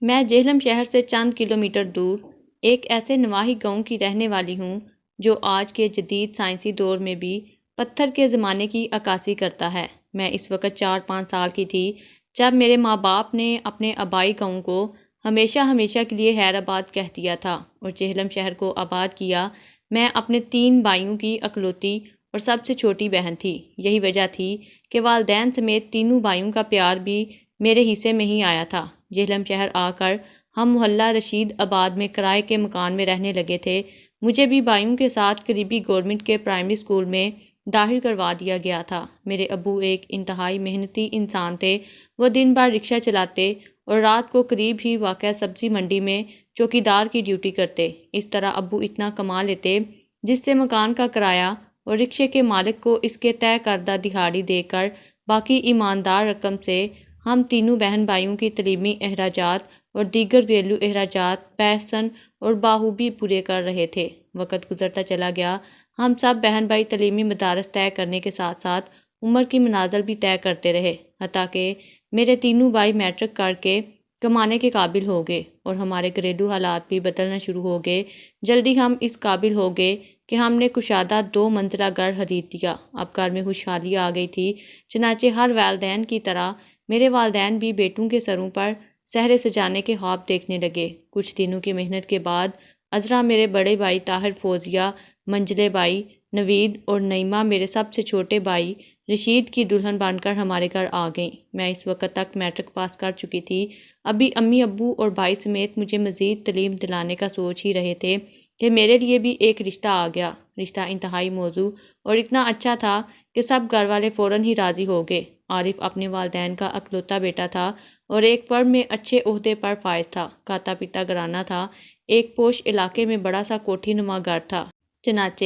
میں جہلم شہر سے چند کلومیٹر دور ایک ایسے نواحی گاؤں کی رہنے والی ہوں جو آج کے جدید سائنسی دور میں بھی پتھر کے زمانے کی عکاسی کرتا ہے۔ میں اس وقت 4-5 سال کی تھی جب میرے ماں باپ نے اپنے آبائی گاؤں کو ہمیشہ کے لیے خیر آباد کہہ دیا تھا اور جہلم شہر کو آباد کیا۔ میں اپنے 3 بھائیوں کی اکلوتی اور سب سے چھوٹی بہن تھی۔ یہی وجہ تھی کہ والدین سمیت تینوں بھائیوں کا پیار بھی میرے حصے میں ہی آیا تھا۔ جہلم شہر آ کر ہم محلہ رشید آباد میں کرائے کے مکان میں رہنے لگے تھے۔ مجھے بھی بھائیوں کے ساتھ قریبی گورنمنٹ کے پرائمری اسکول میں داخل کروا دیا گیا تھا۔ میرے ابو ایک انتہائی محنتی انسان تھے۔ وہ دن بھر رکشہ چلاتے اور رات کو قریب ہی واقع سبزی منڈی میں چوکیدار کی ڈیوٹی کرتے۔ اس طرح ابو اتنا کما لیتے جس سے مکان کا کرایہ اور رکشے کے مالک کو اس کے طے کردہ دہاڑی دے کر باقی ایماندار رقم سے ہم تینوں بہن بھائیوں کی تعلیمی اخراجات اور دیگر گھریلو اخراجات بحسن اور بخوبی پورے کر رہے تھے۔ وقت گزرتا چلا گیا۔ ہم سب بہن بھائی تعلیمی مدارس طے کرنے کے ساتھ ساتھ عمر کی منازل بھی طے کرتے رہے، حتیٰ کہ میرے تینوں بھائی میٹرک کر کے کمانے کے قابل ہو گئے اور ہمارے گھریلو حالات بھی بدلنا شروع ہو گئے۔ جلدی ہم اس قابل ہو گئے کہ ہم نے کشادہ 2 منزلہ گھر خرید لیا۔ اب گھر میں خوشحالی آ گئی تھی۔ چنانچہ ہر والدین کی طرح میرے والدین بھی بیٹوں کے سروں پر سہرے سجانے کے خواب دیکھنے لگے۔ کچھ دنوں کی محنت کے بعد عذرا میرے بڑے بھائی طاہر، فوزیہ، منجلے بھائی، نوید اور نعیمہ میرے سب سے چھوٹے بھائی رشید کی دلہن بن کر ہمارے گھر آ گئیں۔ میں اس وقت تک میٹرک پاس کر چکی تھی۔ ابھی امی ابو اور بھائی سمیت مجھے مزید تعلیم دلانے کا سوچ ہی رہے تھے کہ میرے لیے بھی ایک رشتہ آ گیا۔ رشتہ انتہائی موزوں اور اتنا اچھا تھا کہ سب گھر والے فوراً ہی راضی ہو گئے۔ عارف اپنے والدین کا اکلوتا بیٹا تھا اور ایک فرم میں اچھے عہدے پر فائز تھا۔ کھاتا پیتا گھرانہ تھا۔ ایک پوش علاقے میں بڑا سا کوٹھی نما گھر تھا۔ چنانچہ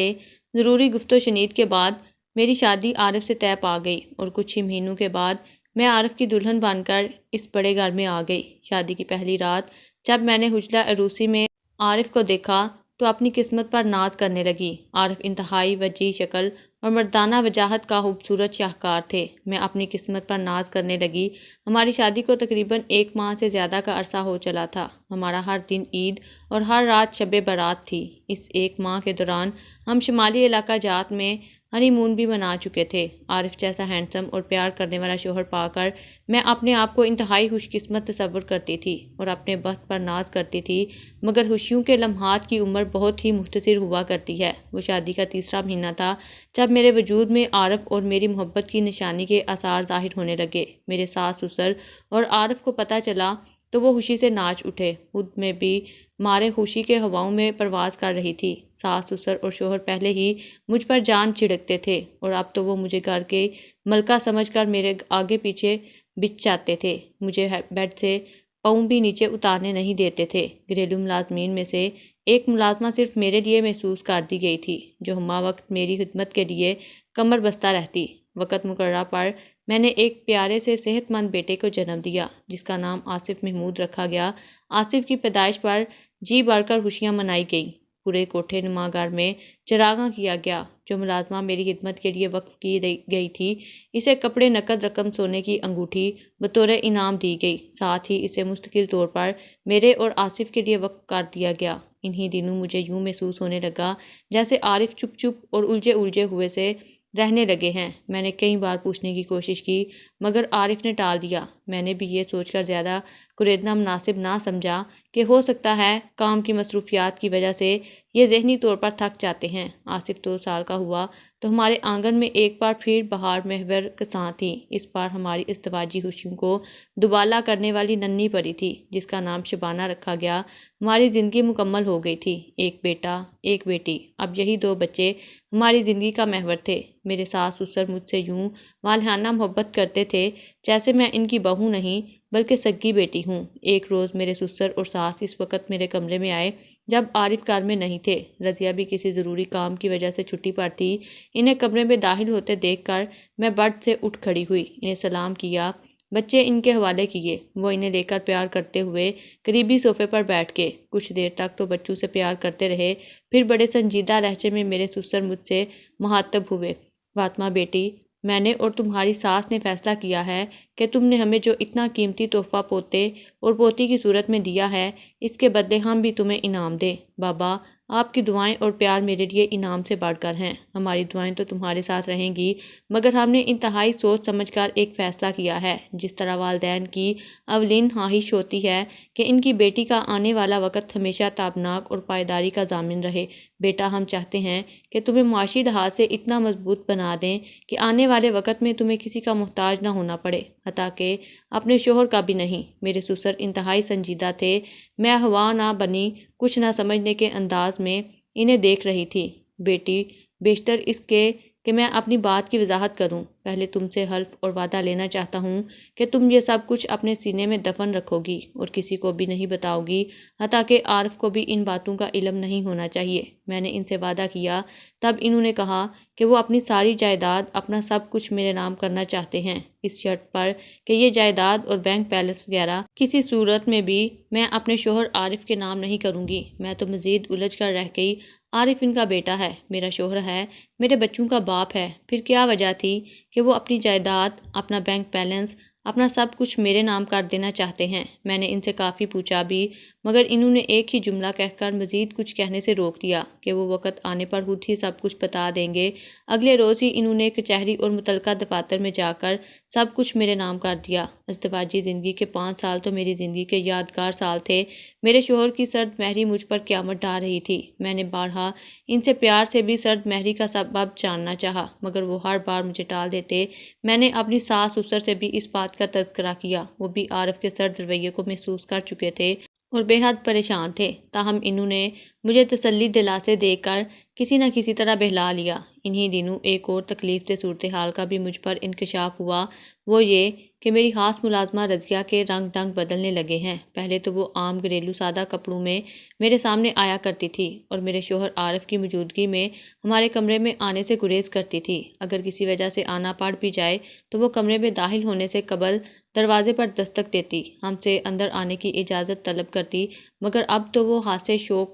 ضروری گفت و شنید کے بعد میری شادی عارف سے طے پا گئی اور کچھ ہی مہینوں کے بعد میں عارف کی دلہن بن کر اس بڑے گھر میں آ گئی۔ شادی کی پہلی رات جب میں نے حجلہ عروسی میں عارف کو دیکھا تو اپنی قسمت پر ناز کرنے لگی۔ عارف انتہائی وجیح شکل اور مردانہ وجاہت کا خوبصورت شاہکار تھے۔ میں اپنی قسمت پر ناز کرنے لگی۔ ہماری شادی کو تقریباً 1 ماہ سے زیادہ کا عرصہ ہو چلا تھا۔ ہمارا ہر دن عید اور ہر رات شب برات تھی۔ اس 1 ماہ کے دوران ہم شمالی علاقہ جات میں ہنی مون بھی منا چکے تھے۔ عارف جیسا ہینڈسم اور پیار کرنے والا شوہر پا کر میں اپنے آپ کو انتہائی خوش قسمت تصور کرتی تھی اور اپنے بخت پر ناز کرتی تھی، مگر خوشیوں کے لمحات کی عمر بہت ہی مختصر ہوا کرتی ہے۔ وہ شادی کا تیسرا مہینہ تھا جب میرے وجود میں عارف اور میری محبت کی نشانی کے آثار ظاہر ہونے لگے۔ میرے ساس سسر اور عارف کو پتہ چلا تو وہ خوشی سے ناچ اٹھے۔ خود میں بھی مارے خوشی کے ہواؤں میں پرواز کر رہی تھی۔ ساس سسر اور شوہر پہلے ہی مجھ پر جان چھڑکتے تھے اور اب تو وہ مجھے گھر کے ملکہ سمجھ کر میرے آگے پیچھے بچھ جاتے تھے۔ مجھے بیڈ سے پاؤں بھی نیچے اتارنے نہیں دیتے تھے۔ گھریلو ملازمین میں سے ایک ملازمہ صرف میرے لیے محسوس کر دی گئی تھی جو ہمہ وقت میری خدمت کے لیے کمر بستہ رہتی۔ وقت مقررہ پر میں نے ایک پیارے سے صحت مند بیٹے کو جنم دیا جس کا نام آصف محمود رکھا گیا۔ آصف کی پیدائش پر جی بھر کر خوشیاں منائی گئیں۔ پورے کوٹھے نما گھر میں چراغاں کیا گیا۔ جو ملازمہ میری خدمت کے لیے وقف کی گئی تھی اسے کپڑے، نقد رقم، سونے کی انگوٹھی بطور انعام دی گئی۔ ساتھ ہی اسے مستقل طور پر میرے اور آصف کے لیے وقف کر دیا گیا۔ انہی دنوں مجھے یوں محسوس ہونے لگا جیسے عارف چپ چپ اور الجھے ہوئے سے رہنے لگے ہیں۔ میں نے کئی بار پوچھنے کی کوشش کی مگر عارف نے ٹال دیا۔ میں نے بھی یہ سوچ کر زیادہ کریدنا مناسب نہ سمجھا کہ ہو سکتا ہے کام کی مصروفیات کی وجہ سے یہ ذہنی طور پر تھک جاتے ہیں۔ آصف 2 سال کا ہوا تو ہمارے آنگن میں ایک بار پھر بہار محور کساں تھی۔ اس بار ہماری ازدواجی خوشیوں کو دوبالا کرنے والی ننھی پری تھی جس کا نام شبانہ رکھا گیا۔ ہماری زندگی مکمل ہو گئی تھی۔ ایک بیٹا، ایک بیٹی۔ اب یہی 2 بچے ہماری زندگی کا محور تھے۔ میرے ساس سسر مجھ سے یوں والہانہ محبت کرتے تھے جیسے میں ان کی بہو نہیں بلکہ سگی بیٹی ہوں۔ ایک روز میرے سسر اور ساس اس وقت میرے کمرے میں آئے جب عارف گھر میں نہیں تھے۔ رضیہ بھی کسی ضروری کام کی وجہ سے چھٹی پر تھی۔ انہیں کمرے میں داخل ہوتے دیکھ کر میں بیڈ سے اٹھ کھڑی ہوئی، انہیں سلام کیا، بچے ان کے حوالے کیے۔ وہ انہیں لے کر پیار کرتے ہوئے قریبی صوفے پر بیٹھ گئے۔ کچھ دیر تک تو بچوں سے پیار کرتے رہے، پھر بڑے سنجیدہ لہجے میں میرے سسر مجھ سے مخاطب ہوئے، فاطمہ بیٹی، میں نے اور تمہاری ساس نے فیصلہ کیا ہے کہ تم نے ہمیں جو اتنا قیمتی تحفہ پوتے اور پوتی کی صورت میں دیا ہے، اس کے بدلے ہم بھی تمہیں انعام دیں۔ بابا، آپ کی دعائیں اور پیار میرے لیے انعام سے بڑھ کر ہیں۔ ہماری دعائیں تو تمہارے ساتھ رہیں گی، مگر ہم نے انتہائی سوچ سمجھ کر ایک فیصلہ کیا ہے۔ جس طرح والدین کی اولین خواہش ہوتی ہے کہ ان کی بیٹی کا آنے والا وقت ہمیشہ تابناک اور پائیداری کا ضامن رہے، بیٹا ہم چاہتے ہیں کہ تمہیں معاشی لحاظ سے اتنا مضبوط بنا دیں کہ آنے والے وقت میں تمہیں کسی کا محتاج نہ ہونا پڑے، حتیٰ کہ اپنے شوہر کا بھی نہیں۔ میرے سسر انتہائی سنجیدہ تھے۔ میں ہوا نہ بنی کچھ نہ سمجھنے کے انداز میں انہیں دیکھ رہی تھی۔ بیٹی، بیشتر اس کے کہ میں اپنی بات کی وضاحت کروں، پہلے تم سے حلف اور وعدہ لینا چاہتا ہوں کہ تم یہ سب کچھ اپنے سینے میں دفن رکھو گی اور کسی کو بھی نہیں بتاؤ گی، حتیٰ کہ عارف کو بھی ان باتوں کا علم نہیں ہونا چاہیے۔ میں نے ان سے وعدہ کیا، تب انہوں نے کہا کہ وہ اپنی ساری جائیداد، اپنا سب کچھ میرے نام کرنا چاہتے ہیں، اس شرط پر کہ یہ جائیداد اور بینک بیلنس وغیرہ کسی صورت میں بھی میں اپنے شوہر عارف کے نام نہیں کروں گی۔ میں تو مزید الجھ کر رہ گئی۔ عارف ان کا بیٹا ہے، میرا شوہر ہے، میرے بچوں کا باپ ہے، پھر کیا وجہ تھی کہ وہ اپنی جائیداد، اپنا بینک بیلنس، اپنا سب کچھ میرے نام کر دینا چاہتے ہیں؟ میں نے ان سے کافی پوچھا بھی، مگر انہوں نے ایک ہی جملہ کہہ کر مزید کچھ کہنے سے روک دیا کہ وہ وقت آنے پر خود ہی سب کچھ بتا دیں گے۔ اگلے روز ہی انہوں نے کچہری اور متعلقہ دفاتر میں جا کر سب کچھ میرے نام کر دیا۔ ازدواجی زندگی کے 5 سال تو میری زندگی کے یادگار سال تھے۔ میرے شوہر کی سرد مہری مجھ پر قیامت ڈھا رہی تھی۔ میں نے بارہا ان سے پیار سے بھی سرد مہری کا سبب جاننا چاہا، مگر وہ ہر بار مجھے ٹال دیتے۔ میں نے اپنی ساس سسر سے بھی اس بات کا تذکرہ کیا، وہ بھی عارف کے سرد رویے کو محسوس کر چکے تھے اور بے حد پریشان تھے، تاہم انہوں نے مجھے تسلی دلاسے دے کر کسی نہ کسی طرح بہلا لیا۔ انہی دنوں ایک اور تکلیف دہ صورتحال کا بھی مجھ پر انکشاف ہوا، وہ یہ کہ میری خاص ملازمہ رضیہ کے رنگ ڈھنگ بدلنے لگے ہیں۔ پہلے تو وہ عام گھریلو سادہ کپڑوں میں میرے سامنے آیا کرتی تھی اور میرے شوہر عارف کی موجودگی میں ہمارے کمرے میں آنے سے گریز کرتی تھی۔ اگر کسی وجہ سے آنا پڑ بھی جائے تو وہ کمرے میں داخل ہونے سے قبل دروازے پر دستک دیتی، ہم سے اندر آنے کی اجازت طلب کرتی، مگر اب تو وہ ہاتھ سے شوق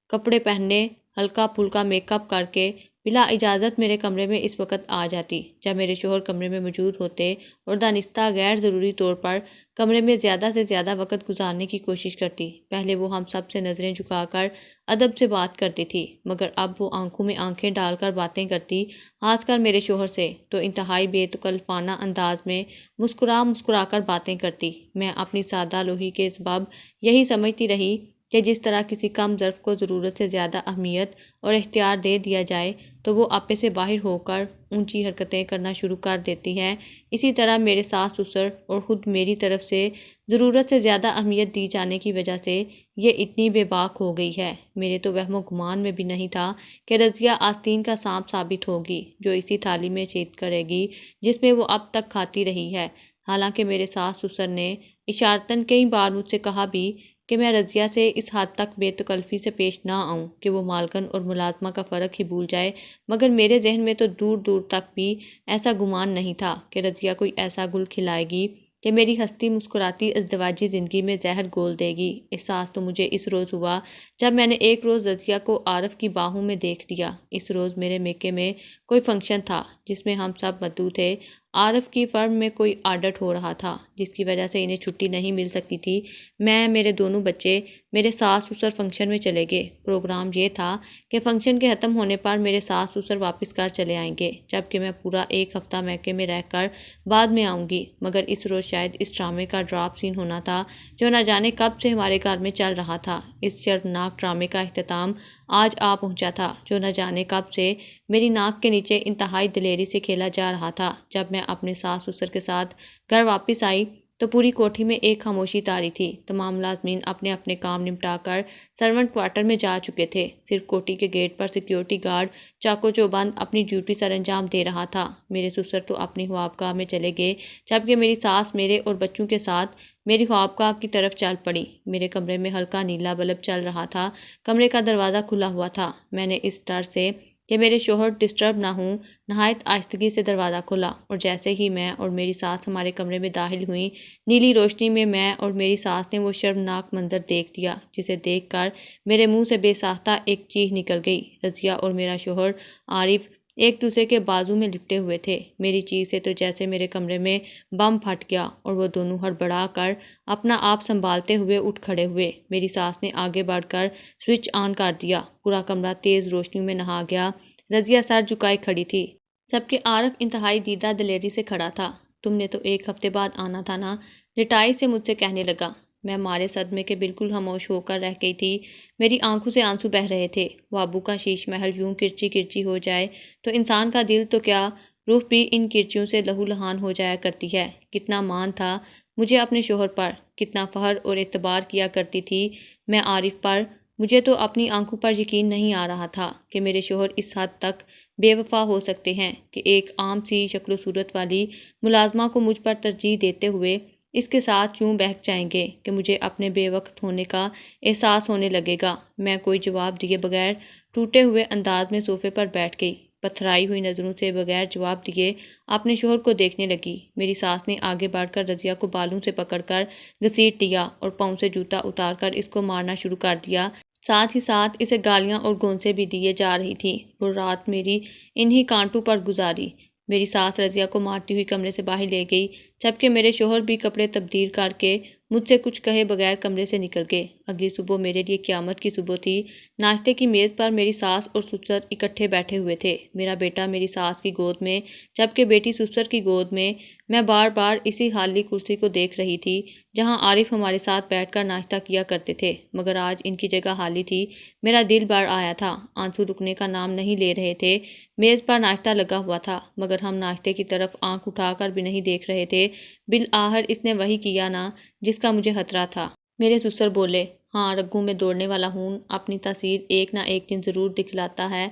کپڑے پہننے، ہلکا پھلکا میک اپ کر کے بلا اجازت میرے کمرے میں اس وقت آ جاتی جب میرے شوہر کمرے میں موجود ہوتے، اور دانستہ غیر ضروری طور پر کمرے میں زیادہ سے زیادہ وقت گزارنے کی کوشش کرتی۔ پہلے وہ ہم سب سے نظریں جھکا کر ادب سے بات کرتی تھی، مگر اب وہ آنکھوں میں آنکھیں ڈال کر باتیں کرتی، خاص کر میرے شوہر سے تو انتہائی بے تکلفانہ انداز میں مسکرا کر باتیں کرتی۔ میں اپنی سادہ لوہی کے سبب یہی سمجھتی رہی کہ جس طرح کسی کم ظرف کو ضرورت سے زیادہ اہمیت اور اختیار دے دیا جائے تو وہ آپے سے باہر ہو کر اونچی حرکتیں کرنا شروع کر دیتی ہے، اسی طرح میرے ساس سسر اور خود میری طرف سے ضرورت سے زیادہ اہمیت دی جانے کی وجہ سے یہ اتنی بے باک ہو گئی ہے۔ میرے تو وہم و گمان میں بھی نہیں تھا کہ رضیہ آستین کا سانپ ثابت ہوگی جو اسی تھالی میں چھید کرے گی جس میں وہ اب تک کھاتی رہی ہے۔ حالانکہ میرے ساس سسر نے اشارتاً کئی بار مجھ سے کہا بھی کہ میں رضیہ سے اس حد تک بے تکلفی سے پیش نہ آؤں کہ وہ مالکن اور ملازمہ کا فرق ہی بھول جائے، مگر میرے ذہن میں تو دور دور تک بھی ایسا گمان نہیں تھا کہ رضیہ کوئی ایسا گل کھلائے گی کہ میری ہستی مسکراتی ازدواجی زندگی میں زہر گھول دے گی۔ احساس تو مجھے اس روز ہوا جب میں نے ایک روز رضیہ کو عارف کی باہوں میں دیکھ لیا۔ اس روز میرے میکے میں کوئی فنکشن تھا جس میں ہم سب مدعو تھے۔ عارف کی فرم میں کوئی آڈٹ ہو رہا تھا جس کی وجہ سے انہیں چھٹی نہیں مل سکتی تھی۔ میں، میرے دونوں بچے، میرے ساس سسر فنکشن میں چلے گئے۔ پروگرام یہ تھا کہ فنکشن کے ختم ہونے پر میرے ساس سسر واپس گھر چلے آئیں گے، جبکہ میں پورا 1 ہفتہ میکے میں رہ کر بعد میں آؤں گی۔ مگر اس روز شاید اس ڈرامے کا ڈراپ سین ہونا تھا جو نہ جانے کب سے ہمارے گھر میں چل رہا تھا۔ اس شرمناک ڈرامے کا اختتام آج آ پہنچا تھا جو نہ جانے کب سے میری ناک کے نیچے انتہائی دلیری سے کھیلا جا رہا تھا۔ جب میں اپنے ساس سسر کے ساتھ گھر واپس آئی تو پوری کوٹھی میں ایک خاموشی طاری تھی۔ تمام ملازمین اپنے اپنے کام نمٹا کر سرونٹ کوارٹر میں جا چکے تھے۔ صرف کوٹھی کے گیٹ پر سیکیورٹی گارڈ چاقو چوبند اپنی ڈیوٹی سر انجام دے رہا تھا۔ میرے سسر تو اپنی خوابگاہ میں چلے گئے، جبکہ میری ساس میرے اور بچوں کے ساتھ میری خوابگاہ کی طرف چل پڑی۔ میرے کمرے میں ہلکا نیلا بلب چل رہا تھا۔ کمرے کا دروازہ کھلا ہوا تھا۔ میں نے اس ڈر سے کہ میرے شوہر ڈسٹرب نہ ہوں نہایت آہستگی سے دروازہ کھولا، اور جیسے ہی میں اور میری ساس ہمارے کمرے میں داخل ہوئیں، نیلی روشنی میں اور میری ساس نے وہ شرمناک منظر دیکھ لیا جسے دیکھ کر میرے منہ سے بے ساختہ ایک چیخ نکل گئی۔ رضیہ اور میرا شوہر عارف ایک دوسرے کے بازو میں لپٹے ہوئے تھے۔ میری چیز سے تو جیسے میرے کمرے میں بم پھٹ گیا اور وہ دونوں ہڑبڑا کر اپنا آپ سنبھالتے ہوئے اٹھ کھڑے ہوئے۔ میری ساس نے آگے بڑھ کر سوئچ آن کر دیا۔ پورا کمرہ تیز روشنی میں نہا گیا۔ رضیہ سر جھکائے کھڑی تھی جبکہ عارف انتہائی دیدہ دلیری سے کھڑا تھا۔ تم نے تو ایک ہفتے بعد آنا تھا نا، لٹائی سے مجھ سے کہنے لگا۔ میں مارے صدمے کے بالکل خاموش ہو کر رہ گئی تھی۔ میری آنکھوں سے آنسو بہہ رہے تھے۔ وہ ابو کا شیش محل یوں کرچی کرچی ہو جائے تو انسان کا دل تو کیا روح بھی ان کرچیوں سے لہو لہان ہو جایا کرتی ہے۔ کتنا مان تھا مجھے اپنے شوہر پر، کتنا فخر اور اعتبار کیا کرتی تھی میں عارف پر۔ مجھے تو اپنی آنکھوں پر یقین نہیں آ رہا تھا کہ میرے شوہر اس حد تک بے وفا ہو سکتے ہیں کہ ایک عام سی شکل و صورت والی ملازمہ کو مجھ پر ترجیح دیتے ہوئے اس کے ساتھ یوں بہک جائیں گے کہ مجھے اپنے بے وقت ہونے کا احساس ہونے لگے گا۔ میں کوئی جواب دیے بغیر ٹوٹے ہوئے انداز میں صوفے پر بیٹھ گئی، پتھرائی ہوئی نظروں سے بغیر جواب دیے اپنے شوہر کو دیکھنے لگی۔ میری ساس نے آگے بڑھ کر رضیہ کو بالوں سے پکڑ کر گھسیٹ لیا اور پاؤں سے جوتا اتار کر اس کو مارنا شروع کر دیا۔ ساتھ ہی ساتھ اسے گالیاں اور گونسے بھی دیے جا رہی تھیں۔ وہ رات میری انہی کانٹوں پر گزاری۔ میری ساس رضیہ کو مارتی ہوئی کمرے سے باہر لے گئی جبکہ میرے شوہر بھی کپڑے تبدیل کر کے مجھ سے کچھ کہے بغیر کمرے سے نکل گئے۔ اگلی صبح میرے لیے قیامت کی صبح تھی۔ ناشتے کی میز پر میری ساس اور سسر اکٹھے بیٹھے ہوئے تھے۔ میرا بیٹا میری ساس کی گود میں جبکہ بیٹی سسر کی گود میں۔ میں بار بار اسی خالی کرسی کو دیکھ رہی تھی جہاں عارف ہمارے ساتھ بیٹھ کر ناشتہ کیا کرتے تھے، مگر آج ان کی جگہ خالی تھی۔ میرا دل بھر آیا تھا، آنسو رکنے کا نام نہیں لے رہے تھے۔ میز پر ناشتہ لگا ہوا تھا مگر ہم ناشتے کی طرف آنکھ اٹھا کر بھی نہیں دیکھ رہے تھے۔ بالآخر اس نے وہی کیا نا جس کا مجھے خطرہ تھا۔ میرے سسر بولے، ہاں رگوں میں دوڑنے والا خون اپنی تاثیر ایک نہ ایک دن ضرور دکھلاتا ہے۔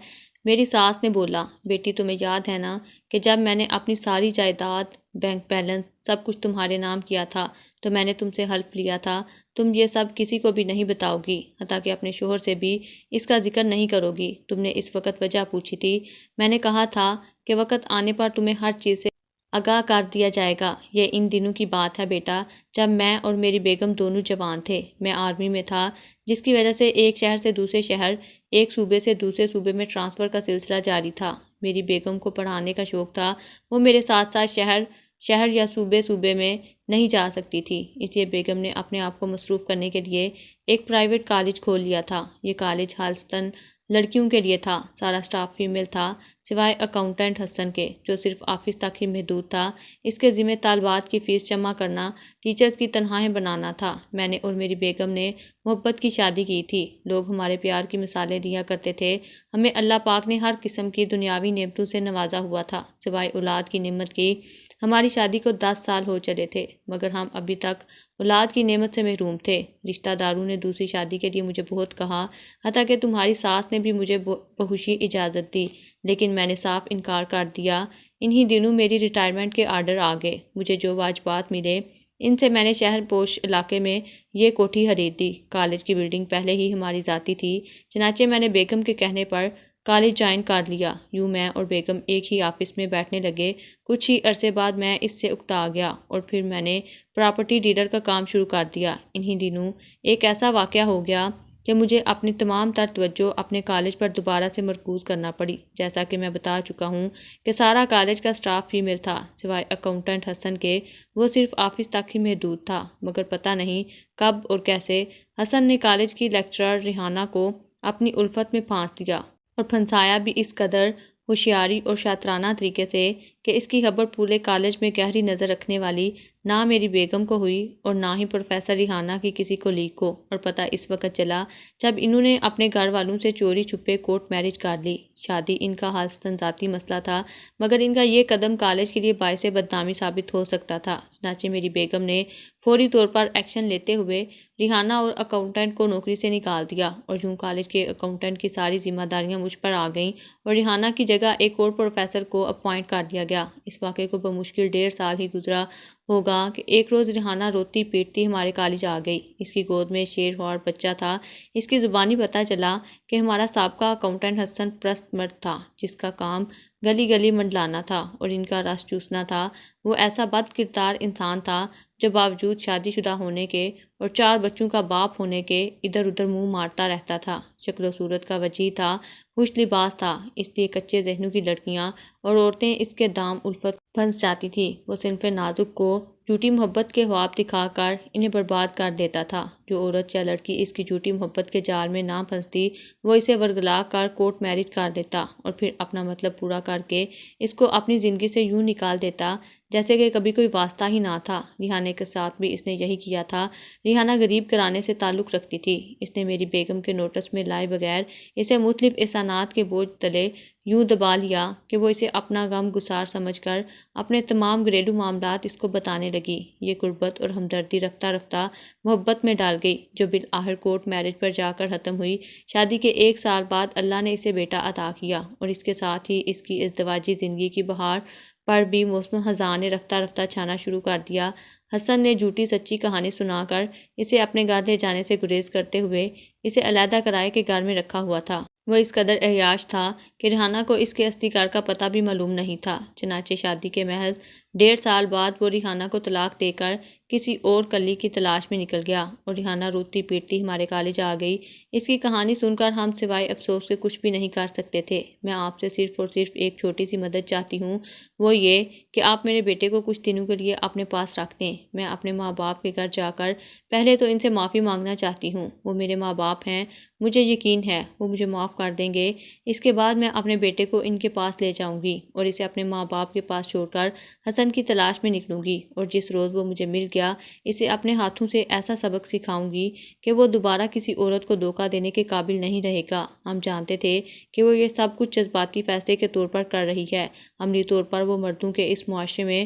میری ساس نے بولا، بیٹی تمہیں یاد ہے نا کہ جب میں نے اپنی ساری جائیداد، بینک بیلنس سب کچھ تمہارے نام کیا تھا تو میں نے تم سے حلف لیا تھا تم یہ سب کسی کو بھی نہیں بتاؤ گی، حتیٰ کہ اپنے شوہر سے بھی اس کا ذکر نہیں کرو گی۔ تم نے اس وقت وجہ پوچھی تھی، میں نے کہا تھا کہ وقت آنے پر تمہیں ہر چیز سے آگاہ کر دیا جائے گا۔ یہ ان دنوں کی بات ہے بیٹا، جب میں اور میری بیگم دونوں جوان تھے۔ میں آرمی میں تھا جس کی وجہ سے ایک شہر سے دوسرے شہر، ایک صوبے سے دوسرے صوبے میں ٹرانسفر کا سلسلہ جاری تھا۔ میری بیگم کو پڑھانے کا شوق تھا، وہ میرے ساتھ ساتھ شہر یا صوبے میں نہیں جا سکتی تھی، اس لیے بیگم نے اپنے آپ کو مصروف کرنے کے لیے ایک پرائیویٹ کالج کھول لیا تھا۔ یہ کالج خالصتاً لڑکیوں کے لیے تھا۔ سارا سٹاف فیمیل تھا سوائے اکاؤنٹنٹ حسن کے جو صرف آفس تک ہی محدود تھا۔ اس کے ذمہ طالبات کی فیس جمع کرنا، ٹیچرز کی تنخواہیں بنانا تھا۔ میں نے اور میری بیگم نے محبت کی شادی کی تھی۔ لوگ ہمارے پیار کی مثالیں دیا کرتے تھے۔ ہمیں اللہ پاک نے ہر قسم کی دنیاوی نعمتوں سے نوازا ہوا تھا سوائے اولاد کی نعمت کی۔ ہماری شادی کو 10 سال ہو چلے تھے مگر ہم ابھی تک اولاد کی نعمت سے محروم تھے۔ رشتہ داروں نے دوسری شادی کے لیے مجھے بہت کہا، حتیٰ کہ تمہاری ساس نے بھی مجھے بخوشی اجازت دی، لیکن میں نے صاف انکار کر دیا۔ انہی دنوں میری ریٹائرمنٹ کے آرڈر آ گئے۔ مجھے جو واجبات ملے ان سے میں نے شہر پوش علاقے میں یہ کوٹھی خرید دی۔ کالج کی بلڈنگ پہلے ہی ہماری ذاتی تھی، چنانچہ میں نے بیگم کے کہنے پر کالج جوائن کر لیا۔ یوں میں اور بیگم ایک ہی آفس میں بیٹھنے لگے۔ کچھ ہی عرصے بعد میں اس سے اکتا گیا اور پھر میں نے پراپرٹی ڈیلر کا کام شروع کر دیا۔ انہی دنوں ایک ایسا واقعہ ہو گیا کہ مجھے اپنی تمام تر توجہ اپنے کالج پر دوبارہ سے مرکوز کرنا پڑی۔ جیسا کہ میں بتا چکا ہوں کہ سارا کالج کا سٹاف فیمیل تھا سوائے اکاؤنٹنٹ حسن کے، وہ صرف آفس تک ہی محدود تھا۔ مگر پتہ نہیں کب اور کیسے حسن نے کالج کی لیکچرر ریحانہ کو اپنی الفت میں پھانس دیا، اور پھنسایا بھی اس قدر ہوشیاری اور شاطرانہ طریقے سے کہ اس کی خبر پورے کالج میں گہری نظر رکھنے والی نہ میری بیگم کو ہوئی اور نہ ہی پروفیسر ریحانہ کی کسی کولیگ کو۔ اور پتہ اس وقت چلا جب انہوں نے اپنے گھر والوں سے چوری چھپے کورٹ میرج کر لی۔ شادی ان کا خالصتاً ذاتی مسئلہ تھا مگر ان کا یہ قدم کالج کے لیے باعث بدنامی ثابت ہو سکتا تھا، چنانچہ میری بیگم نے فوری طور پر ایکشن لیتے ہوئے ریحانہ اور اکاؤنٹنٹ کو نوکری سے نکال دیا، اور یوں کالج کے اکاؤنٹنٹ کی ساری ذمہ داریاں مجھ پر آ گئیں اور ریحانہ کی جگہ ایک اور پروفیسر کو اپوائنٹ کر دیا گیا۔ اس واقعے کو بمشکل 1.5 سال ہی گزرا ہوگا کہ ایک روز ریحانہ روتی پیٹتی ہمارے کالج آ گئی۔ اس کی گود میں شیرخوار بچہ تھا۔ اس کی زبانی پتہ چلا کہ ہمارا سابقہ اکاؤنٹنٹ حسن پرست مرد تھا جس کا کام گلی گلی منڈلانا تھا اور ان کا رس چوسنا تھا۔ وہ ایسا بد کردار انسان تھا جو باوجود شادی شدہ ہونے کے اور 4 بچوں کا باپ ہونے کے ادھر ادھر منہ مارتا رہتا تھا۔ شکل و صورت کا وجیح تھا، خوش لباس تھا، اس لیے کچے ذہنوں کی لڑکیاں اور عورتیں اس کے دام الفت پھنس جاتی تھی۔ وہ صنف نازک کو جھوٹی محبت کے خواب دکھا کر انہیں برباد کر دیتا تھا۔ جو عورت یا لڑکی اس کی جھوٹی محبت کے جال میں نہ پھنستی، وہ اسے ورگلا کر کورٹ میرج کر دیتا اور پھر اپنا مطلب پورا کر کے اس کو اپنی زندگی سے یوں نکال دیتا جیسے کہ کبھی کوئی واسطہ ہی نہ تھا۔ ریحانہ کے ساتھ بھی اس نے یہی کیا تھا۔ ریحانہ غریب گھرانے سے تعلق رکھتی تھی۔ اس نے میری بیگم کے نوٹس میں لائے بغیر اسے مختلف احسانات کے بوجھ تلے یوں دبا لیا کہ وہ اسے اپنا غم گسار سمجھ کر اپنے تمام گھریلو معاملات اس کو بتانے لگی۔ یہ قربت اور ہمدردی رفتہ رفتہ محبت میں ڈال گئی، جو بالآخر کورٹ میرج پر جا کر ختم ہوئی۔ شادی کے 1 سال بعد اللہ نے اسے بیٹا عطا کیا اور اس کے ساتھ ہی اس کی ازدواجی زندگی کی بہار پر بھی موسم خزاں نے رفتہ رفتہ چھانا شروع کر دیا۔ حسن نے جھوٹی سچی کہانی سنا کر اسے اپنے گھر لے جانے سے گریز کرتے ہوئے اسے علیحدہ کرائے کے گھر میں رکھا ہوا تھا۔ وہ اس قدر عیاش تھا کہ ریحانہ کو اس کے اصلی گھر کا پتہ بھی معلوم نہیں تھا۔ چنانچہ شادی کے محض 1.5 سال بعد وہ ریحانہ کو طلاق دے کر کسی اور کلی کی تلاش میں نکل گیا اور ریحانہ روتی پیٹتی ہمارے کالج آ گئی۔ اس کی کہانی سن کر ہم سوائے افسوس کے کچھ بھی نہیں کر سکتے تھے۔ میں آپ سے صرف اور صرف ایک چھوٹی سی مدد چاہتی ہوں، وہ یہ کہ آپ میرے بیٹے کو کچھ دنوں کے لیے اپنے پاس رکھ دیں۔ میں اپنے ماں باپ کے گھر جا کر پہلے تو ان سے معافی مانگنا چاہتی ہوں۔ وہ میرے ماں باپ ہیں، مجھے یقین ہے وہ مجھے معاف کر دیں گے۔ اس کے بعد میں اپنے بیٹے کو ان کے پاس لے جاؤں گی اور اسے اپنے ماں باپ کے پاس چھوڑ کر حسن کی تلاش میں نکلوں گی، اور جس روز وہ مجھے مل گیا اسے اپنے ہاتھوں سے ایسا سبق سکھاؤں گی کہ وہ دوبارہ کسی عورت کو دھوکہ دینے کے قابل نہیں رہے گا۔ ہم جانتے تھے کہ وہ یہ سب کچھ جذباتی فیصلے کے طور پر کر رہی ہے۔ عملی طور پر وہ مردوں کے اس معاشرے میں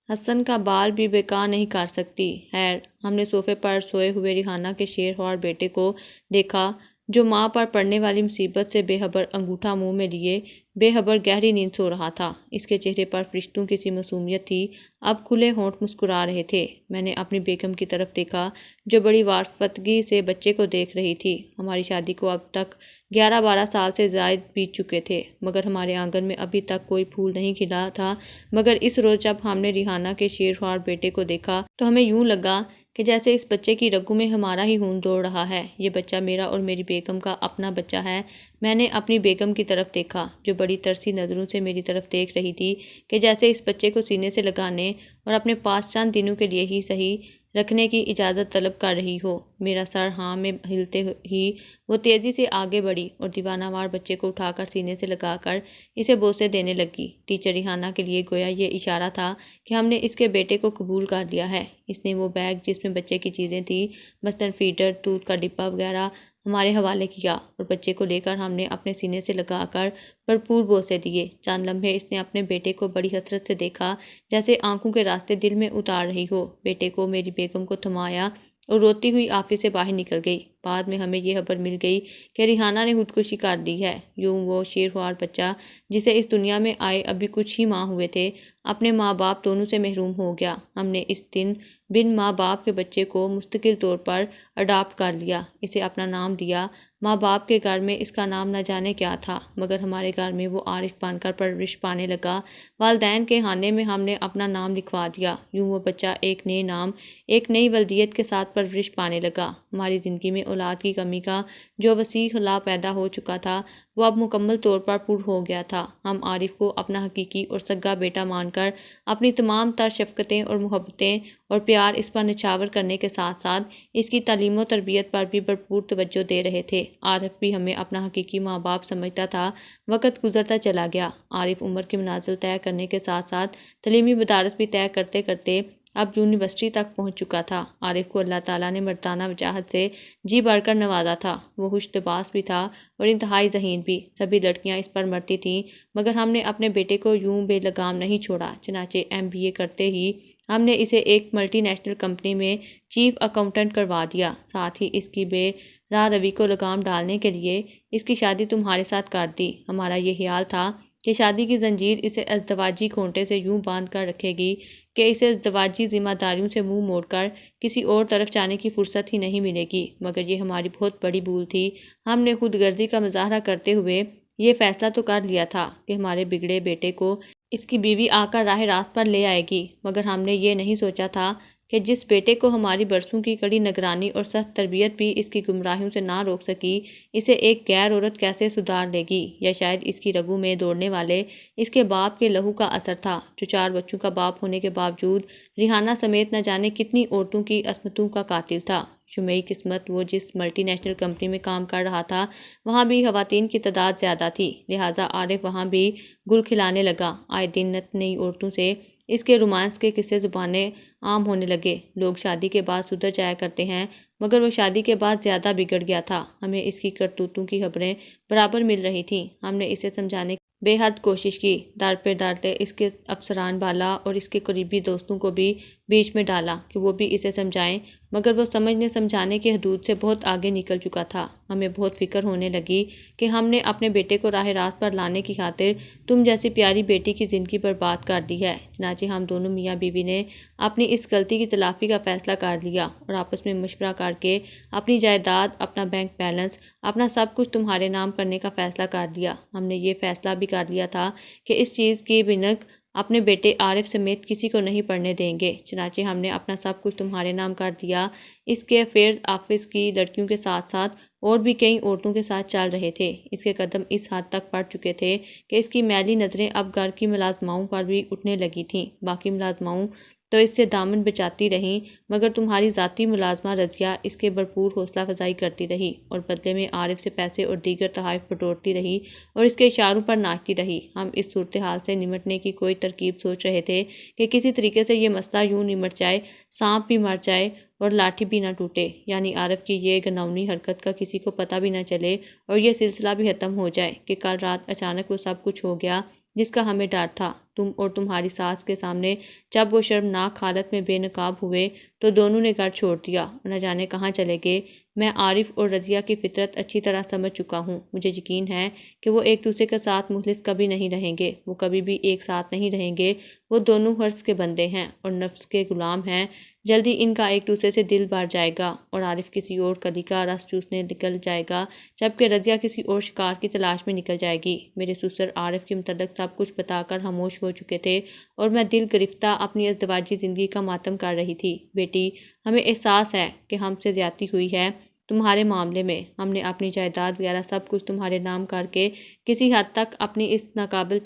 حسن کا بال بھی بیکار نہیں کر سکتی۔ خیر، ہم نے صوفے پر سوئے ہوئے ریحانہ کے شیرخوار بیٹے کو دیکھا، جو ماں پر پڑنے والی مصیبت سے بے خبر انگوٹھا منہ میں لیے بے خبر گہری نیند سو رہا تھا۔ اس کے چہرے پر فرشتوں کی سی معصومیت تھی، اب کھلے ہونٹ مسکرا رہے تھے۔ میں نے اپنی بیگم کی طرف دیکھا جو بڑی وارفتگی سے بچے کو دیکھ رہی تھی۔ ہماری شادی کو اب تک 11-12 سال سے زائد بیت چکے تھے، مگر ہمارے آنگن میں ابھی تک کوئی پھول نہیں کھلا تھا۔ مگر اس روز جب ہم نے ریحانہ کے شیرخوار بیٹے کو دیکھا تو ہمیں یوں لگا کہ جیسے اس بچے کی رگوں میں ہمارا ہی خون دوڑ رہا ہے۔ یہ بچہ میرا اور میری بیگم کا اپنا بچہ ہے۔ میں نے اپنی بیگم کی طرف دیکھا جو بڑی ترسی نظروں سے میری طرف دیکھ رہی تھی کہ جیسے اس بچے کو سینے سے لگانے اور اپنے پاس چند دنوں کے لیے ہی صحیح رکھنے کی اجازت طلب کر رہی ہو۔ میرا سر ہاں میں ہلتے ہی وہ تیزی سے آگے بڑھی اور دیوانہ وار بچے کو اٹھا کر سینے سے لگا کر اسے بوسے دینے لگی۔ ٹیچر ریحانہ کے لیے گویا یہ اشارہ تھا کہ ہم نے اس کے بیٹے کو قبول کر لیا ہے۔ اس نے وہ بیگ جس میں بچے کی چیزیں تھیں، مثلاً فیڈر، دودھ کا ڈبہ وغیرہ، ہمارے حوالے کیا اور بچے کو لے کر ہم نے اپنے سینے سے لگا کر بھرپور بوسے دیے۔ چند لمحے اس نے اپنے بیٹے کو بڑی حسرت سے دیکھا، جیسے آنکھوں کے راستے دل میں اتار رہی ہو۔ بیٹے کو میری بیگم کو تھمایا اور روتی ہوئی آفس سے باہر نکل گئی۔ بعد میں ہمیں یہ خبر مل گئی کہ ریحانہ نے خودکشی کر دی ہے۔ یوں وہ شیرخوار بچہ جسے اس دنیا میں آئے ابھی کچھ ہی ماہ ہوئے تھے، اپنے ماں باپ دونوں سے محروم ہو گیا۔ ہم نے اس دن بن ماں باپ کے بچے کو مستقل طور پر اڈاپٹ کر لیا، اسے اپنا نام دیا۔ ماں باپ کے گھر میں اس کا نام نہ جانے کیا تھا، مگر ہمارے گھر میں وہ عارف بن کر پرورش پانے لگا۔ والدین کے خانے میں ہم نے اپنا نام لکھوا دیا۔ یوں وہ بچہ ایک نئے نام، ایک نئی والدیت کے ساتھ پرورش پانے لگا۔ ہماری زندگی میں اولاد کی کمی کا جو وسیع خلا پیدا ہو چکا تھا، وہ اب مکمل طور پر پر ہو گیا تھا۔ ہم عارف کو اپنا حقیقی اور سگا بیٹا مان کر اپنی تمام تر شفقتیں اور محبتیں اور پیار اس پر نچھاور کرنے کے ساتھ ساتھ اس کی تعلیم و تربیت پر بھی بھرپور توجہ دے رہے تھے۔ عارف بھی ہمیں اپنا حقیقی ماں باپ سمجھتا تھا۔ وقت گزرتا چلا گیا۔ عارف عمر کی منازل طے کرنے کے ساتھ ساتھ تعلیمی مدارس بھی طے کرتے کرتے اب یونیورسٹی تک پہنچ چکا تھا۔ عارف کو اللہ تعالیٰ نے مردانہ وجاہت سے جی بھر کر نوازا تھا۔ وہ خوش لباس بھی تھا اور انتہائی ذہین بھی۔ سبھی لڑکیاں اس پر مرتی تھیں، مگر ہم نے اپنے بیٹے کو یوں بے لگام نہیں چھوڑا۔ چنانچہ MBA کرتے ہی ہم نے اسے ایک ملٹی نیشنل کمپنی میں چیف اکاؤنٹنٹ کروا دیا۔ ساتھ ہی اس کی بے راہ روی کو لگام ڈالنے کے لیے اس کی شادی تمہارے ساتھ کر دی۔ ہمارا یہ خیال تھا کہ شادی کی زنجیر اسے ازدواجی کھونٹے سے یوں باندھ کر رکھے گی کہ اسے ازدواجی ذمہ داریوں سے منہ موڑ کر کسی اور طرف جانے کی فرصت ہی نہیں ملے گی، مگر یہ ہماری بہت بڑی بھول تھی۔ ہم نے خود غرضی کا مظاہرہ کرتے ہوئے یہ فیصلہ تو کر لیا تھا کہ ہمارے بگڑے بیٹے کو اس کی بیوی آ کر راہ راست پر لے آئے گی، مگر ہم نے یہ نہیں سوچا تھا کہ جس بیٹے کو ہماری برسوں کی کڑی نگرانی اور سخت تربیت بھی اس کی گمراہیوں سے نہ روک سکی، اسے ایک غیر عورت کیسے سدھار لے گی۔ یا شاید اس کی رگوں میں دوڑنے والے اس کے باپ کے لہو کا اثر تھا، جو 4 بچوں کا باپ ہونے کے باوجود ریحانہ سمیت نہ جانے کتنی عورتوں کی عصمتوں کا قاتل تھا۔ شمعی قسمت، وہ جس ملٹی نیشنل کمپنی میں کام کر رہا تھا وہاں بھی خواتین کی تعداد زیادہ تھی، لہٰذا عارف وہاں بھی گل کھلانے لگا۔ آئے دن نئی عورتوں سے اس کے رومانس کے قصے زبانیں عام ہونے لگے۔ لوگ شادی کے بعد سدھر جایا کرتے ہیں، مگر وہ شادی کے بعد زیادہ بگڑ گیا تھا۔ ہمیں اس کی کرتوتوں کی خبریں برابر مل رہی تھیں۔ ہم نے اسے سمجھانے کی بے حد کوشش کی، در پہ ڈالتے اس کے افسران بالا اور اس کے قریبی دوستوں کو بھی بیچ میں ڈالا کہ وہ بھی اسے سمجھائیں، مگر وہ سمجھانے کی حدود سے بہت آگے نکل چکا تھا۔ ہمیں بہت فکر ہونے لگی کہ ہم نے اپنے بیٹے کو راہ راست پر لانے کی خاطر تم جیسی پیاری بیٹی کی زندگی برباد کر دی ہے۔ چنانچہ ہم دونوں میاں بیوی نے اپنی اس غلطی کی تلافی کا فیصلہ کر لیا اور آپس میں مشورہ کر کے اپنی جائیداد، اپنا بینک بیلنس، اپنا سب کچھ تمہارے نام کرنے کا فیصلہ کر لیا۔ ہم نے یہ فیصلہ بھی کر لیا تھا کہ اس چیز کی بھنک اپنے بیٹے عارف سمیت کسی کو نہیں پڑھنے دیں گے۔ چنانچہ ہم نے اپنا سب کچھ تمہارے نام کر دیا۔ اس کے افیئرز آفس کی لڑکیوں کے ساتھ ساتھ اور بھی کئی عورتوں کے ساتھ چل رہے تھے۔ اس کے قدم اس حد تک بڑھ چکے تھے کہ اس کی میلی نظریں اب گھر کی ملازماؤں پر بھی اٹھنے لگی تھیں۔ باقی ملازماؤں تو اس سے دامن بچاتی رہیں، مگر تمہاری ذاتی ملازمہ رضیہ اس کے بھرپور حوصلہ افزائی کرتی رہی اور بدلے میں عارف سے پیسے اور دیگر تحائف بٹورتی رہی اور اس کے اشاروں پر ناچتی رہی۔ ہم اس صورتحال سے نمٹنے کی کوئی ترکیب سوچ رہے تھے کہ کسی طریقے سے یہ مسئلہ یوں نمٹ جائے، سانپ بھی مر جائے اور لاٹھی بھی نہ ٹوٹے، یعنی عارف کی یہ گھناؤنی حرکت کا کسی کو پتہ بھی نہ چلے اور یہ سلسلہ بھی ختم ہو جائے کہ کل رات اچانک وہ سب کچھ ہو گیا جس کا ہمیں ڈر تھا۔ تم اور تمہاری ساس کے سامنے جب وہ شرمناک حالت میں بے نقاب ہوئے تو دونوں نے گھر چھوڑ دیا اور نہ جانے کہاں چلے گئے۔ میں عارف اور رضیہ کی فطرت اچھی طرح سمجھ چکا ہوں۔ مجھے یقین ہے کہ وہ ایک دوسرے کے ساتھ مخلص کبھی نہیں رہیں گے، وہ کبھی بھی ایک ساتھ نہیں رہیں گے۔ وہ دونوں حرص کے بندے ہیں اور نفس کے غلام ہیں۔ جلدی ان کا ایک دوسرے سے دل بھر جائے گا اور عارف کسی اور کلی کا رس چوسنے نکل جائے گا، جبکہ رضیہ کسی اور شکار کی تلاش میں نکل جائے گی۔ میرے سسر عارف کے متعلق سب کچھ بتا کر خاموش ہو چکے تھے اور میں دل گرفتہ اپنی ازدواجی زندگی کا ماتم کر رہی تھی۔ بیٹی، ہمیں احساس ہے کہ ہم سے زیادتی ہوئی ہے تمہارے معاملے میں۔ ہم نے اپنی جائیداد وغیرہ سب کچھ تمہارے نام کر کے کسی حد تک اپنی اس ناقابل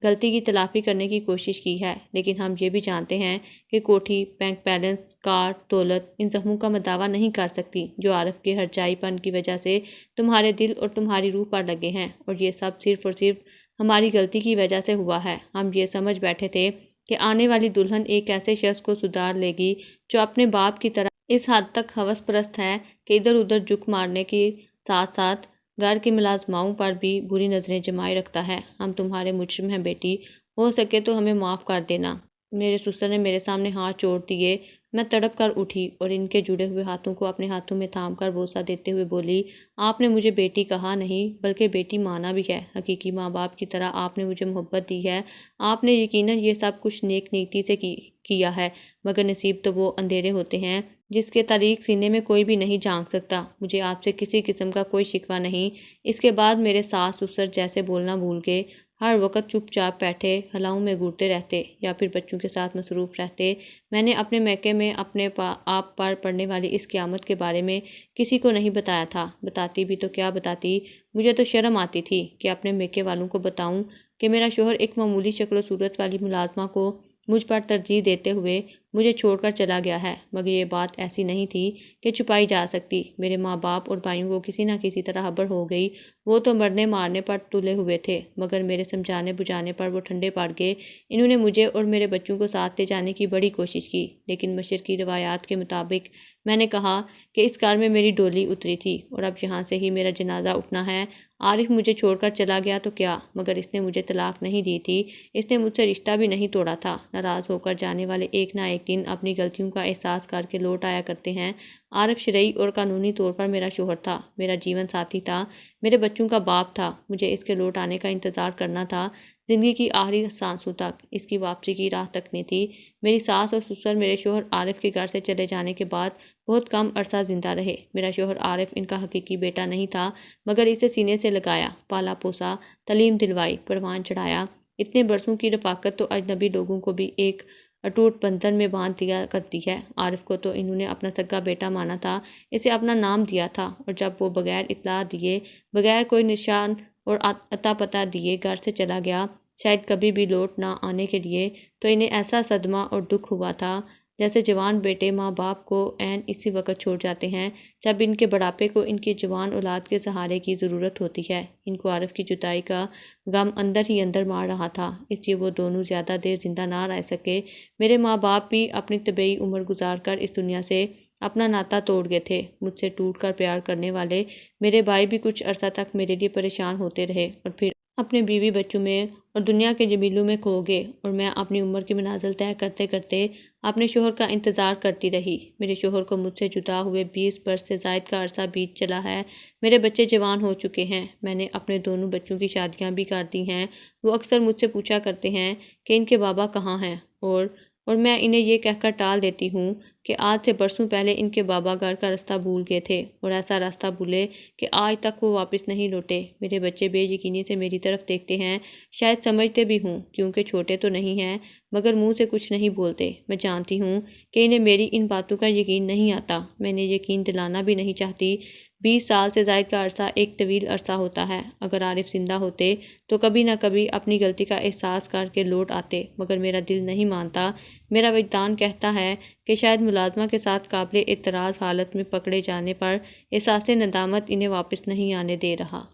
غلطی کی تلافی کرنے کی کوشش کی ہے، لیکن ہم یہ بھی جانتے ہیں کہ کوٹھی، بینک بیلنس، کار، دولت ان زخموں کا مداوا نہیں کر سکتی جو عارف کے ہرجائی پن کی وجہ سے تمہارے دل اور تمہاری روح پر لگے ہیں، اور یہ سب صرف اور صرف ہماری غلطی کی وجہ سے ہوا ہے۔ ہم یہ سمجھ بیٹھے تھے کہ آنے والی دلہن ایک ایسے شخص کو سدھار لے گی جو اپنے باپ کی طرح اس حد تک ہوس پرست ہے کہ ادھر ادھر جھک مارنے کے ساتھ ساتھ گھر کی ملازماؤں پر بھی بری نظریں جمائے رکھتا ہے۔ ہم تمہارے مجرم ہیں بیٹی، ہو سکے تو ہمیں معاف کر دینا۔ میرے سسر نے میرے سامنے ہاتھ جوڑ دیے۔ میں تڑپ کر اٹھی اور ان کے جڑے ہوئے ہاتھوں کو اپنے ہاتھوں میں تھام کر بوسہ دیتے ہوئے بولی، آپ نے مجھے بیٹی کہا نہیں بلکہ بیٹی مانا بھی ہے۔ حقیقی ماں باپ کی طرح آپ نے مجھے محبت دی ہے۔ آپ نے یقیناً یہ سب کچھ نیک نیتی سے کیا ہے، مگر نصیب تو وہ اندھیرے ہوتے ہیں جس کے تاریک سینے میں کوئی بھی نہیں جھانک سکتا۔ مجھے آپ سے کسی قسم کا کوئی شکوہ نہیں۔ اس کے بعد میرے ساس سسر جیسے بولنا بھول گئے، ہر وقت چپ چاپ بیٹھے ہلاؤں میں گھورتے رہتے یا پھر بچوں کے ساتھ مصروف رہتے۔ میں نے اپنے میکے میں اپنے آپ پر پڑنے والی اس قیامت کے بارے میں کسی کو نہیں بتایا تھا۔ بتاتی بھی تو کیا بتاتی، مجھے تو شرم آتی تھی کہ اپنے میکے والوں کو بتاؤں کہ میرا شوہر ایک معمولی شکل و صورت والی ملازمہ کو مجھ پر ترجیح دیتے ہوئے مجھے چھوڑ کر چلا گیا ہے، مگر یہ بات ایسی نہیں تھی کہ چھپائی جا سکتی۔ میرے ماں باپ اور بھائیوں کو کسی نہ کسی طرح خبر ہو گئی۔ وہ تو مرنے مارنے پر تلے ہوئے تھے، مگر میرے سمجھانے بجھانے پر وہ ٹھنڈے پڑ گئے۔ انہوں نے مجھے اور میرے بچوں کو ساتھ لے جانے کی بڑی کوشش کی، لیکن مشرقی روایات کے مطابق میں نے کہا کہ اس کار میں میری ڈولی اتری تھی اور اب یہاں سے ہی میرا جنازہ اٹھنا ہے۔ عارف مجھے چھوڑ کر چلا گیا تو کیا، مگر اس نے مجھے طلاق نہیں دی تھی، اس نے مجھ سے رشتہ بھی نہیں توڑا تھا۔ ناراض ہو کر جانے والے ایک نہ ایک دن اپنی غلطیوں کا احساس کر کے لوٹ آیا کرتے ہیں۔ عارف شرعی اور قانونی طور پر میرا شوہر تھا، میرا جیون ساتھی تھا، میرے بچوں کا باپ تھا۔ مجھے اس کے لوٹ آنے کا انتظار کرنا تھا زندگی کی آخری سانسوں تک اس کی واپسی کی راہ تکنی تھی۔ میری ساس اور سسر میرے شوہر عارف کے گھر سے چلے جانے کے بعد بہت کم عرصہ زندہ رہے۔ میرا شوہر عارف ان کا حقیقی بیٹا نہیں تھا، مگر اسے سینے سے لگایا، پالا پوسا، تعلیم دلوائی، پروان چڑھایا۔ اتنے برسوں کی رفاقت تو اجنبی لوگوں کو بھی ایک اٹوٹ بندھن میں باندھ دیا کرتی ہے۔ عارف کو تو انہوں نے اپنا سگا بیٹا مانا تھا، اسے اپنا نام دیا تھا، اور جب وہ بغیر اطلاع دیے، بغیر کوئی نشان اور اتا پتہ دیے گھر سے چلا گیا، شاید کبھی بھی لوٹ نہ آنے کے لیے، تو انہیں ایسا صدمہ اور دکھ ہوا تھا جیسے جوان بیٹے ماں باپ کو عین اسی وقت چھوڑ جاتے ہیں جب ان کے بڑھاپے کو ان کی جوان اولاد کے سہارے کی ضرورت ہوتی ہے۔ ان کو عارف کی جدائی کا غم اندر ہی اندر مار رہا تھا، اس لیے وہ دونوں زیادہ دیر زندہ نہ رہ سکے۔ میرے ماں باپ بھی اپنی طبعی عمر گزار کر اس دنیا سے اپنا ناتا توڑ گئے تھے۔ مجھ سے ٹوٹ کر پیار کرنے والے میرے بھائی بھی کچھ عرصہ تک میرے لیے پریشان ہوتے رہے اور پھر اپنے بیوی بچوں میں اور دنیا کے جمیلوں میں کھو گئے، اور میں اپنی عمر کی منازل طے کرتے کرتے اپنے شوہر کا انتظار کرتی رہی۔ میرے شوہر کو مجھ سے جدا ہوئے 20 برس سے زائد کا عرصہ بیت چلا ہے۔ میرے بچے جوان ہو چکے ہیں، میں نے اپنے دونوں بچوں کی شادیاں بھی کر دی ہیں۔ وہ اکثر مجھ سے پوچھا کرتے ہیں کہ ان کے بابا کہاں ہیں، اور میں انہیں یہ کہہ کر ٹال دیتی ہوں کہ آج سے برسوں پہلے ان کے بابا گھر کا راستہ بھول گئے تھے، اور ایسا راستہ بھولے کہ آج تک وہ واپس نہیں لوٹے۔ میرے بچے بے یقینی سے میری طرف دیکھتے ہیں، شاید سمجھتے بھی ہوں کیونکہ چھوٹے تو نہیں ہیں، مگر منہ سے کچھ نہیں بولتے۔ میں جانتی ہوں کہ انہیں میری ان باتوں کا یقین نہیں آتا، میں انہیں یقین دلانا بھی نہیں چاہتی۔ 20 سال سے زائد کا عرصہ ایک طویل عرصہ ہوتا ہے۔ اگر عارف زندہ ہوتے تو کبھی نہ کبھی اپنی غلطی کا احساس کر کے لوٹ آتے، مگر میرا دل نہیں مانتا۔ میرا وجدان کہتا ہے کہ شاید ملازمہ کے ساتھ قابل اعتراض حالت میں پکڑے جانے پر احساس ندامت انہیں واپس نہیں آنے دے رہا۔